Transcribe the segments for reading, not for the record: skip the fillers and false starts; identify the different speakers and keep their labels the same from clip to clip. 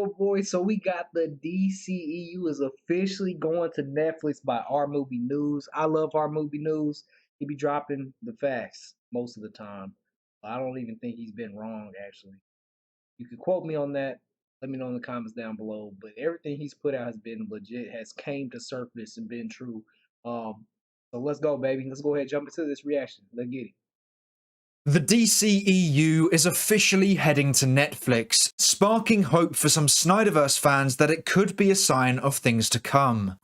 Speaker 1: boy. So we got the DCEU is officially going to Netflix by Our Movie News. I love Our Movie News. He be dropping the facts most of the time. I don't even think he's been wrong, actually. You can quote me on that. Let me know in the comments down below. But everything he's put out has been legit, has came to surface and been true. So let's go, baby. Let's go ahead and jump into this reaction. Let's get it.
Speaker 2: The DCEU is officially heading to Netflix, sparking hope for some Snyderverse fans that it could be a sign of things to come.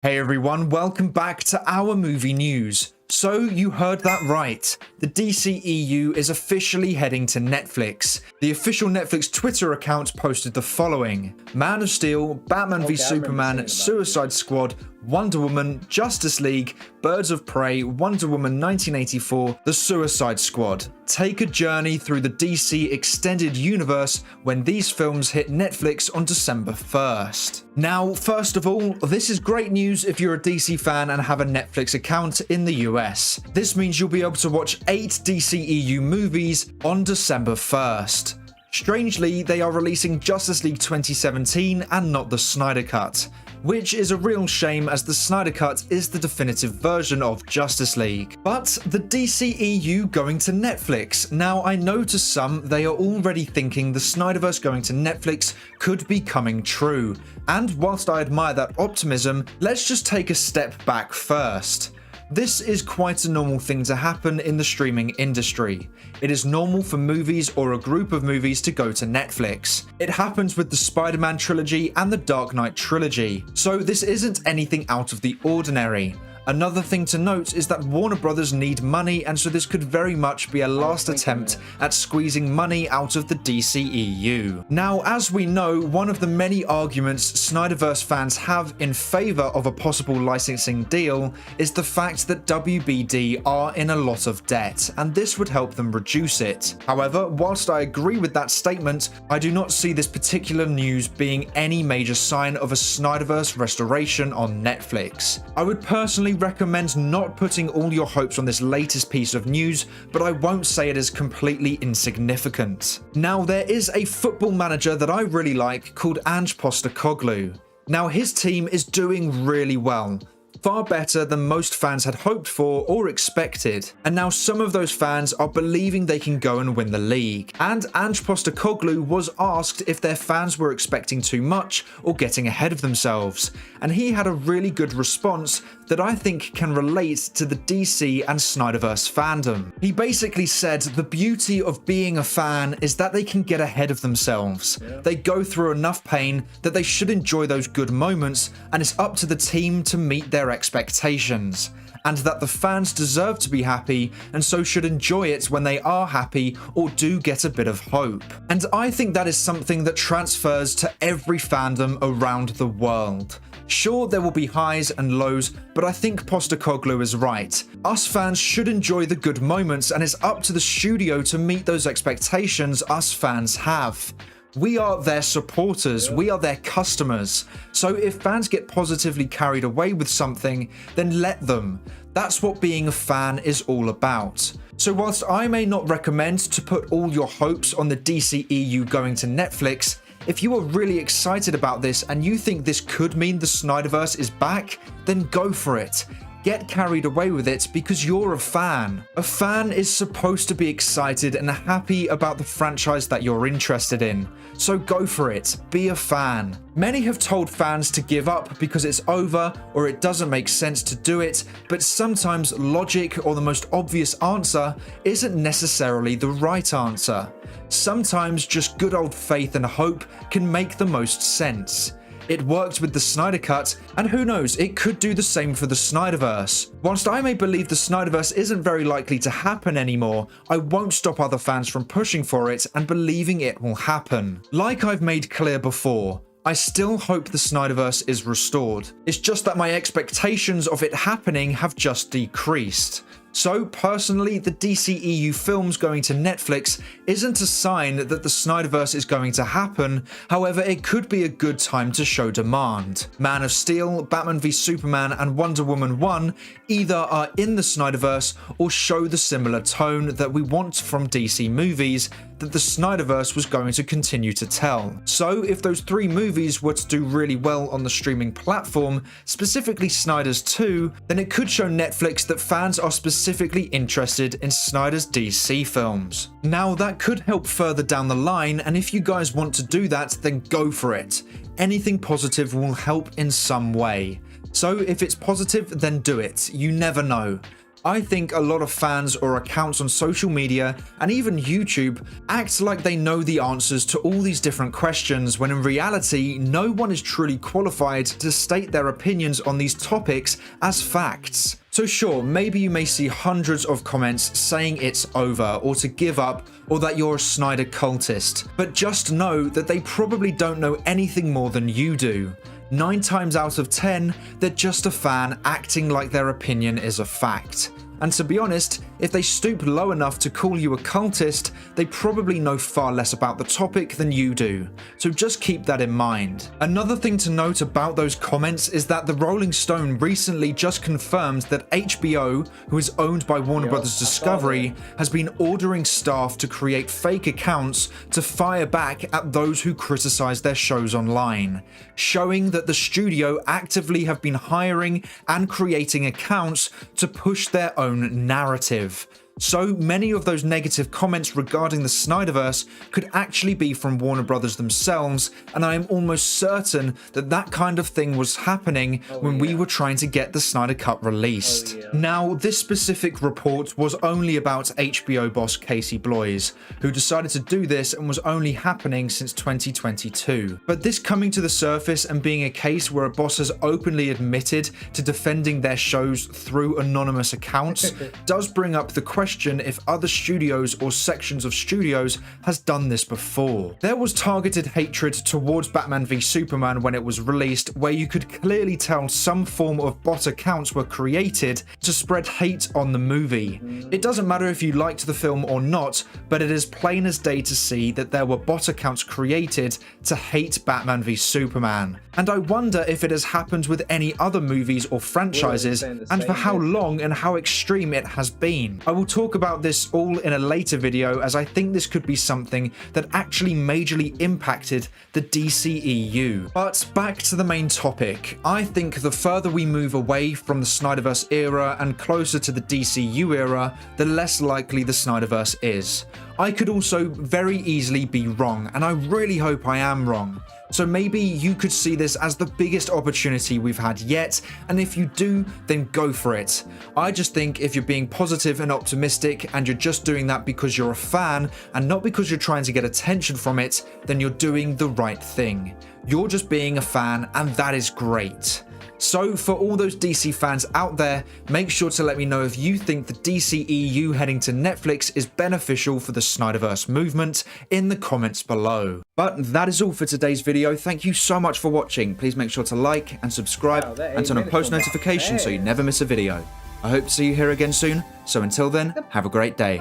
Speaker 2: Hey everyone, welcome back to Our Movie News. So you heard that right. The DCEU is officially heading to Netflix. The official Netflix Twitter account posted the following: Man of Steel, Batman v Superman, Suicide Squad, Wonder Woman, Justice League, Birds of Prey, Wonder Woman 1984, The Suicide Squad. Take a journey through the DC extended universe when these films hit Netflix on December 1st. Now, first of all, this is great news if you're a DC fan and have a Netflix account in the US. This means you'll be able to watch 8 DCEU movies on December 1st. Strangely, they are releasing Justice League 2017 and not the Snyder Cut, which is a real shame as the Snyder Cut is the definitive version of Justice League. But the DCEU going to Netflix. Now, I know to some they are already thinking the Snyderverse going to Netflix could be coming true. And whilst I admire that optimism, let's just take a step back first. This is quite a normal thing to happen in the streaming industry. It is normal for movies or a group of movies to go to Netflix. It happens with the Spider-Man trilogy and the Dark Knight trilogy, so this isn't anything out of the ordinary. Another thing to note is that Warner Brothers need money, and so this could very much be a last attempt at squeezing money out of the DCEU. Now, as we know, one of the many arguments Snyderverse fans have in favor of a possible licensing deal is the fact that WBD are in a lot of debt, and this would help them reduce it. However, whilst I agree with that statement, I do not see this particular news being any major sign of a Snyderverse restoration on Netflix. I would personally recommend not putting all your hopes on this latest piece of news, but I won't say it is completely insignificant. Now, there is a football manager that I really like called Ange Postecoglou. Now, his team is doing really well. Far better than most fans had hoped for or expected, and now some of those fans are believing they can go and win the league. And Ange Postecoglou was asked if their fans were expecting too much or getting ahead of themselves, and he had a really good response that I think can relate to the DC and Snyderverse fandom. He basically said the beauty of being a fan is that they can get ahead of themselves. They go through enough pain that they should enjoy those good moments, and it's up to the team to meet their expectations, and that the fans deserve to be happy and so should enjoy it when they are happy or do get a bit of hope. And I think that is something that transfers to every fandom around the world. Sure, there will be highs and lows, but I think Postecoglou is right. Us fans should enjoy the good moments, and it's up to the studio to meet those expectations us fans have. We are their supporters, we are their customers. So if fans get positively carried away with something, then let them. That's what being a fan is all about. So whilst I may not recommend to put all your hopes on the DCEU going to Netflix, if you are really excited about this and you think this could mean the Snyderverse is back, then go for it. Get carried away with it because you're a fan. A fan is supposed to be excited and happy about the franchise that you're interested in. So go for it. Be a fan. Many have told fans to give up because it's over or it doesn't make sense to do it, but sometimes logic or the most obvious answer isn't necessarily the right answer. Sometimes just good old faith and hope can make the most sense. It worked with the Snyder Cut, and who knows, it could do the same for the Snyderverse. Whilst I may believe the Snyderverse isn't very likely to happen anymore, I won't stop other fans from pushing for it and believing it will happen. Like I've made clear before, I still hope the Snyderverse is restored. It's just that my expectations of it happening have just decreased. So personally, the DCEU films going to Netflix isn't a sign that the Snyderverse is going to happen, however it could be a good time to show demand. Man of Steel, Batman v Superman and Wonder Woman 1 either are in the Snyderverse or show the similar tone that we want from DC movies that the Snyderverse was going to continue to tell. So if those 3 movies were to do really well on the streaming platform, specifically Snyder's 2, then it could show Netflix that fans are specifically interested in Snyder's DC films. Now that could help further down the line, and if you guys want to do that, then go for it. Anything positive will help in some way. So if it's positive, then do it. You never know. I think a lot of fans or accounts on social media and even YouTube act like they know the answers to all these different questions when in reality no one is truly qualified to state their opinions on these topics as facts. So sure, maybe you may see hundreds of comments saying it's over or to give up or that you're a Snyder cultist, but just know that they probably don't know anything more than you do. 9 times out of 10, they're just a fan acting like their opinion is a fact. And to be honest, if they stoop low enough to call you a cultist, they probably know far less about the topic than you do. So just keep that in mind. Another thing to note about those comments is that the Rolling Stone recently just confirmed that HBO, who is owned by Warner Bros. Discovery, has been ordering staff to create fake accounts to fire back at those who criticize their shows online, showing that the studio actively have been hiring and creating accounts to push their own narrative. So many of those negative comments regarding the Snyderverse could actually be from Warner Brothers themselves, and I am almost certain that that kind of thing was happening when we were trying to get the Snyder Cut released. Now, this specific report was only about HBO boss Casey Bloys, who decided to do this and was only happening since 2022. But this coming to the surface and being a case where a boss has openly admitted to defending their shows through anonymous accounts does bring up the question if other studios or sections of studios has done this before. There was targeted hatred towards Batman v Superman when it was released, where you could clearly tell some form of bot accounts were created to spread hate on the movie. It doesn't matter if you liked the film or not, but it is plain as day to see that there were bot accounts created to hate Batman v Superman. And I wonder if it has happened with any other movies or franchises, and for how long and how extreme it has been. I will talk about this all in a later video, as I think this could be something that actually majorly impacted the DCEU. But back to the main topic. I think the further we move away from the Snyderverse era and closer to the DCU era, the less likely the Snyderverse is. I could also very easily be wrong, and I really hope I am wrong. So maybe you could see this as the biggest opportunity we've had yet, and if you do, then go for it. I just think if you're being positive and optimistic and you're just doing that because you're a fan and not because you're trying to get attention from it, then you're doing the right thing. You're just being a fan, and that is great. So for all those DC fans out there, make sure to let me know if you think the DCEU heading to Netflix is beneficial for the Snyderverse movement in the comments below. But that is all for today's video. Thank you so much for watching. Please make sure to like and subscribe and turn on post notifications so you never miss a video. I hope to see you here again soon. So until then, have a great day.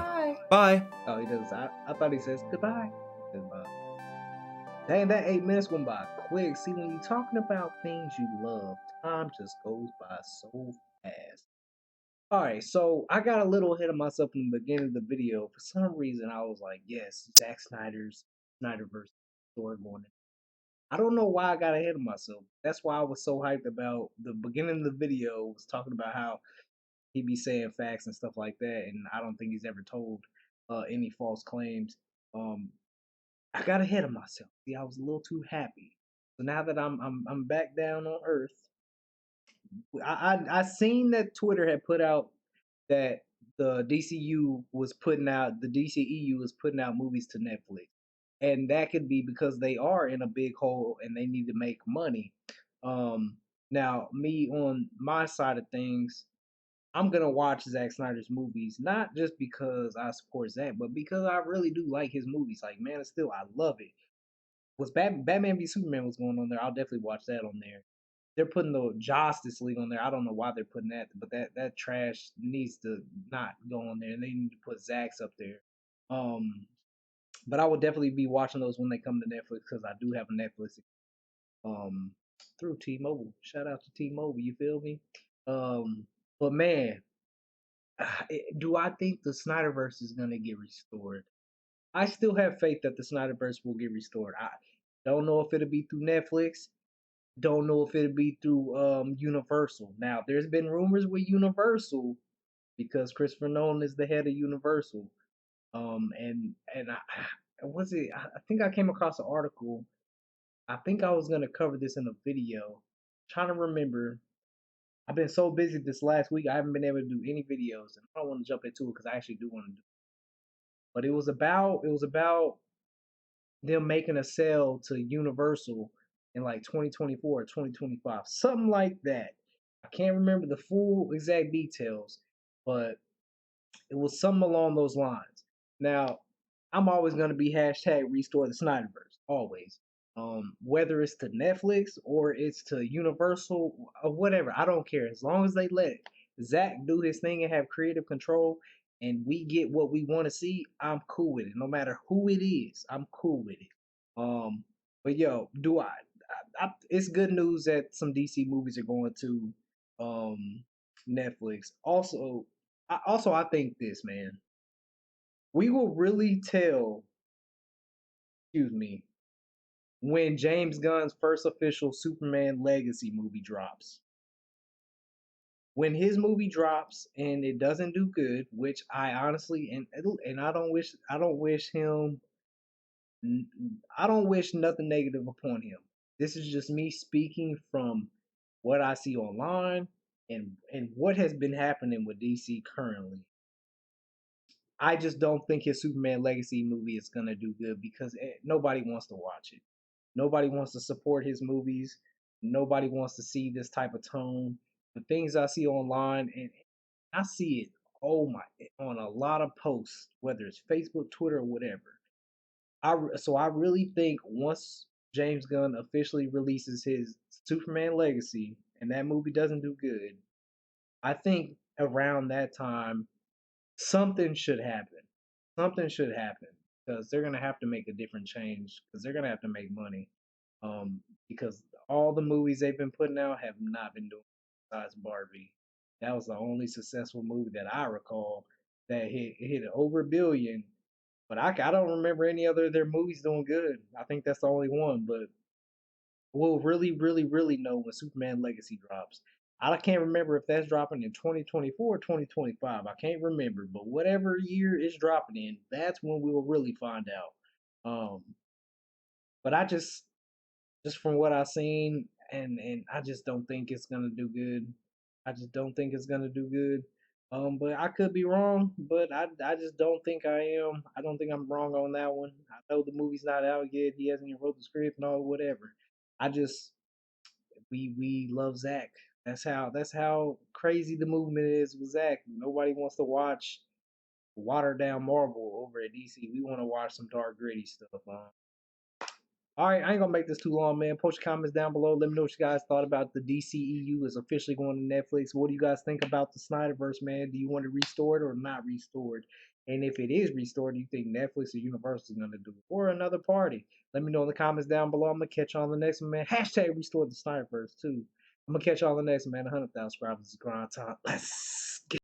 Speaker 2: Bye.
Speaker 1: Oh, he does. I thought he says goodbye. Goodbye. Dang, that 8 minutes went by quick. See, when you're talking about things you love, time just goes by so fast. Alright, so I got a little ahead of myself in the beginning of the video. For some reason, I was like, yes, Zack Snyder's Snyderverse story going in. I don't know why I got ahead of myself. That's why I was so hyped about the beginning of the video. Was talking about how he be saying facts and stuff like that, and I don't think he's ever told any false claims. I got ahead of myself. See, I was a little too happy. So now that I'm back down on earth, I seen that Twitter had put out that the DCEU was putting out movies to Netflix, and that could be because they are in a big hole and they need to make money. Now me on my side of things, I'm gonna watch Zack Snyder's movies, not just because I support Zack, but because I really do like his movies. Like Man of Steel, I love it. Was Batman v Superman was going on there? I'll definitely watch that on there. they're putting the Justice League on there. I don't know why they're putting that, but that trash needs to not go on there, and they need to put Zack's up there. Um, but I will definitely be watching those when they come to Netflix because I do have a Netflix um through T-Mobile. Shout out to T-Mobile, you feel me? But man, do I think the Snyderverse is gonna get restored? I still have faith that the Snyderverse will get restored. I don't know if it'll be through Netflix. Don't know if it'll be through Universal. Now, there's been rumors with Universal because Christopher Nolan is the head of Universal. And was it? I think I came across an article. I think I was gonna cover this in a video. Trying to remember. I've been so busy this last week. I haven't been able to do any videos, and I don't want to jump into it because I actually do want to do. It. But it was about them making a sale to Universal in like 2024 or 2025, something like that. I can't remember the full exact details, but it was something along those lines. Now, I'm always going to be hashtag restore the Snyderverse, always. Whether it's to Netflix or it's to Universal or whatever, I don't care. As long as they let Zach do his thing and have creative control and we get what we want to see, I'm cool with it. No matter who it is, I'm cool with it. Um, but yo, it's good news that some DC movies are going to Netflix. Also, I think this, man, we will really tell, excuse me, when James Gunn's first official Superman Legacy movie drops. When his movie drops and it doesn't do good, which I honestly and I don't wish him I don't wish nothing negative upon him. This is just me speaking from what I see online and what has been happening with DC currently. I just don't think his Superman Legacy movie is gonna do good because nobody wants to watch it. Nobody wants to support his movies. Nobody wants to see this type of tone. The things I see online, and I see it, oh my, on a lot of posts, whether it's Facebook, Twitter, or whatever. So I really think once James Gunn officially releases his Superman Legacy and that movie doesn't do good, I think around that time something should happen. Something should happen because they're gonna have to make a different change because they're gonna have to make money. Because all the movies they've been putting out have not been doing besides Barbie. That was the only successful movie that I recall that hit over a billion. But I don't remember any other of their movies doing good. I think that's the only one. But we'll really, really, really know when Superman Legacy drops. I can't remember if that's dropping in 2024 or 2025. I can't remember, but whatever year it's dropping in, that's when we will really find out. But I just from what I've seen, and I just don't think it's gonna do good. I just don't think it's gonna do good. But I could be wrong, but I just don't think I am. I don't think I'm wrong on that one. I know the movie's not out yet. He hasn't even wrote the script and all whatever. I just we love Zach. That's how crazy the movement is with Zach. Nobody wants to watch watered down Marvel over at DC. We want to watch some dark gritty stuff. All right, I ain't gonna make this too long, man. Post your comments down below. Let me know what you guys thought about the DCEU is officially going to Netflix. What do you guys think about the Snyderverse, man? Do you want to restore it or not restored? And if it is restored, do you think Netflix or Universal is gonna do it, or another party? Let me know in the comments down below. I'm gonna catch you on the next one, man. Hashtag restore the Snyderverse too. I'm gonna catch you on the next one, man. 100,000 subscribers is grind time. Let's get